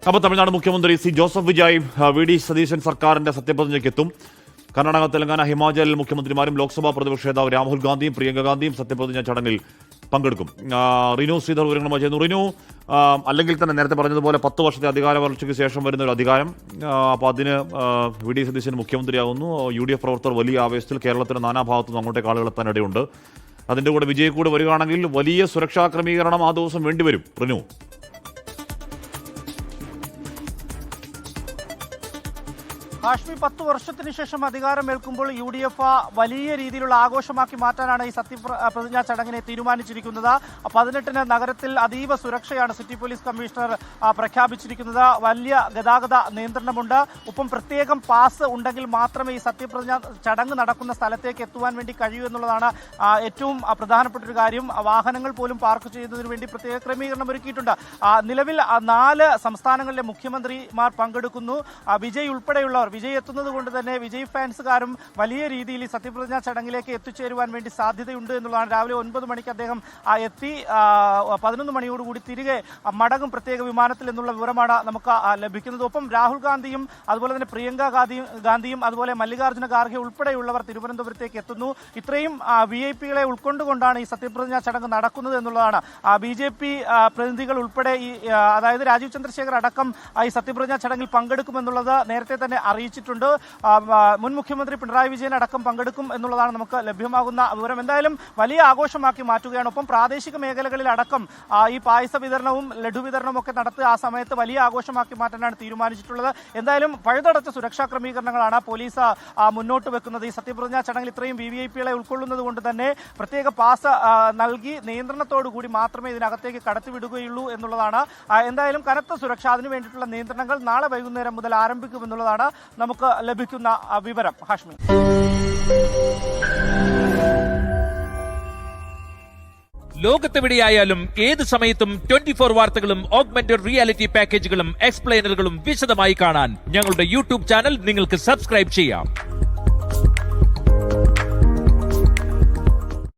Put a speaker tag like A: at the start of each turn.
A: അപ്പോൾ തമിഴ്നാട് മുഖ്യമന്ത്രി C Joseph Vijay V D Satheesan സർക്കാരിന്റെ സത്യപ്രതിജ്ഞയ്ക്കെത്തും. കർണാടക, തെലങ്കാന, ഹിമാചൽ മുഖ്യമന്ത്രിമാരും ലോക്സഭാ പ്രതിപക്ഷ നേതാവ് രാഹുൽ ഗാന്ധിയും പ്രിയങ്ക ഗാന്ധിയും സത്യപ്രതിജ്ഞ ചടങ്ങിൽ പങ്കെടുക്കും. റിനു ശ്രീധർ വിവരങ്ങളുമായി ചെയ്യുന്നു. റിനു, അല്ലെങ്കിൽ തന്നെ നേരത്തെ പറഞ്ഞതുപോലെ 10 വർഷത്തെ അധികാര വളർച്ചയ്ക്ക് ശേഷം വരുന്ന ഒരു അധികാരം, അപ്പോൾ അതിന് വി ഡി സതീശൻ മുഖ്യമന്ത്രിയാകുന്നു. UDF പ്രവർത്തകർ വലിയ ആവേശത്തിൽ കേരളത്തിന്റെ നാനാഭാഗത്തുനിന്ന് അങ്ങോട്ടേക്ക് ആളുകൾ എത്താൻ ഇടയുണ്ട്. അതിൻ്റെ കൂടെ വിജയ് കൂടെ വരികയാണെങ്കിൽ വലിയ സുരക്ഷാ ക്രമീകരണം ആ ദിവസം വേണ്ടിവരും. റിനു,
B: കാശ്മീർ 10 വർഷത്തിന് ശേഷം അധികാരമേൽക്കുമ്പോൾ UDF വലിയ രീതിയിലുള്ള ആഘോഷമാക്കി മാറ്റാനാണ് ഈ സത്യപ്രതിജ്ഞാ ചടങ്ങിനെ തീരുമാനിച്ചിരിക്കുന്നത്. 18-ന് നഗരത്തിൽ അതീവ സുരക്ഷയാണ് സിറ്റി പോലീസ് കമ്മീഷണർ പ്രഖ്യാപിച്ചിരിക്കുന്നത്. വലിയ ഗതാഗത നിയന്ത്രണമുണ്ട്. ഒപ്പം പ്രത്യേകം പാസ് ഉണ്ടെങ്കിൽ മാത്രമേ ഈ സത്യപ്രതിജ്ഞാ ചടങ്ങ് നടക്കുന്ന സ്ഥലത്തേക്ക് എത്തുവാൻ വേണ്ടി കഴിയൂ എന്നുള്ളതാണ് ഏറ്റവും പ്രധാനപ്പെട്ട ഒരു കാര്യം. വാഹനങ്ങൾ പോലും പാർക്ക് ചെയ്യുന്നതിന് വേണ്ടി പ്രത്യേക ക്രമീകരണം ഒരുക്കിയിട്ടുണ്ട്. നിലവിൽ 4 സംസ്ഥാനങ്ങളിലെ മുഖ്യമന്ത്രിമാർ പങ്കെടുക്കുന്നു. വിജയ് ഉൾപ്പെടെയുള്ളവർ, വിജയ് എത്തുന്നത് കൊണ്ട് തന്നെ വിജയ് ഫാൻസുകാരും വലിയ രീതിയിൽ ഈ സത്യപ്രതിജ്ഞാ ചടങ്ങിലേക്ക് എത്തിച്ചേരുവാൻ വേണ്ടി സാധ്യതയുണ്ട് എന്നുള്ളതാണ്. രാവിലെ 9 മണിക്ക് അദ്ദേഹം എത്തി 11 മണിയോടുകൂടി തിരികെ മടങ്ങും പ്രത്യേക വിമാനത്തിൽ എന്നുള്ള വിവരമാണ് നമുക്ക് ലഭിക്കുന്നത്. ഒപ്പം രാഹുൽ ഗാന്ധിയും അതുപോലെ തന്നെ പ്രിയങ്ക ഗാന്ധിയും അതുപോലെ മല്ലികാർജ്ജുന ഖാർഗെ ഉൾപ്പെടെയുള്ളവർ തിരുവനന്തപുരത്തേക്ക് എത്തുന്നു. ഇത്രയും VIP-കളെ ഉൾക്കൊണ്ടുകൊണ്ടാണ് ഈ സത്യപ്രതിജ്ഞാ ചടങ്ങ് നടക്കുന്നത് എന്നുള്ളതാണ്. BJP പ്രതിനിധികൾ ഉൾപ്പെടെ അതായത് രാജീവ് ചന്ദ്രശേഖർ അടക്കം ഈ സത്യപ്രതിജ്ഞാ ചടങ്ങിൽ പങ്കെടുക്കുമെന്നുള്ളത് നേരത്തെ തന്നെ അറിയിച്ചിട്ടുണ്ട്. മുൻ മുഖ്യമന്ത്രി പിണറായി വിജയൻ അടക്കം പങ്കെടുക്കും എന്നുള്ളതാണ് നമുക്ക് ലഭ്യമാകുന്ന വിവരം. എന്തായാലും വലിയ ആഘോഷമാക്കി മാറ്റുകയാണ്. ഒപ്പം പ്രാദേശിക മേഖലകളിൽ അടക്കം ഈ പായസ വിതരണവും ലഡു വിതരണവും ഒക്കെ നടത്തി ആ സമയത്ത് വലിയ ആഘോഷമാക്കി മാറ്റാനാണ് തീരുമാനിച്ചിട്ടുള്ളത്. എന്തായാലും പഴുതടച്ച സുരക്ഷാ ക്രമീകരണങ്ങളാണ് പോലീസ് മുന്നോട്ട് വെക്കുന്നത്. ഈ സത്യപ്രതിജ്ഞാ ചടങ്ങിൽ ഇത്രയും VIP-കളെ ഉൾക്കൊള്ളുന്നത് കൊണ്ട് തന്നെ പ്രത്യേക പാസ് നൽകി നിയന്ത്രണത്തോടു കൂടി മാത്രമേ ഇതിനകത്തേക്ക് കടത്തിവിടുകയുള്ളൂ എന്നുള്ളതാണ്. എന്തായാലും കനത്ത സുരക്ഷ, അതിനു വേണ്ടിയിട്ടുള്ള നിയന്ത്രണങ്ങൾ നാളെ വൈകുന്നേരം മുതൽ ആരംഭിക്കുമെന്നുള്ളതാണ് നമുക്ക് ലഭിക്കുന്ന വിവരം. ഹാഷ്മി,
C: ലോകത്തെവിടെയായാലും ഏത് സമയത്തും 24 വാർത്തകളും ഓഗ്മെന്റഡ് റിയാലിറ്റി പാക്കേജുകളും എക്സ്പ്ലെയിനറുകളും വിശദമായി കാണാൻ ഞങ്ങളുടെ YouTube ചാനൽ നിങ്ങൾക്ക് സബ്സ്ക്രൈബ് ചെയ്യാം.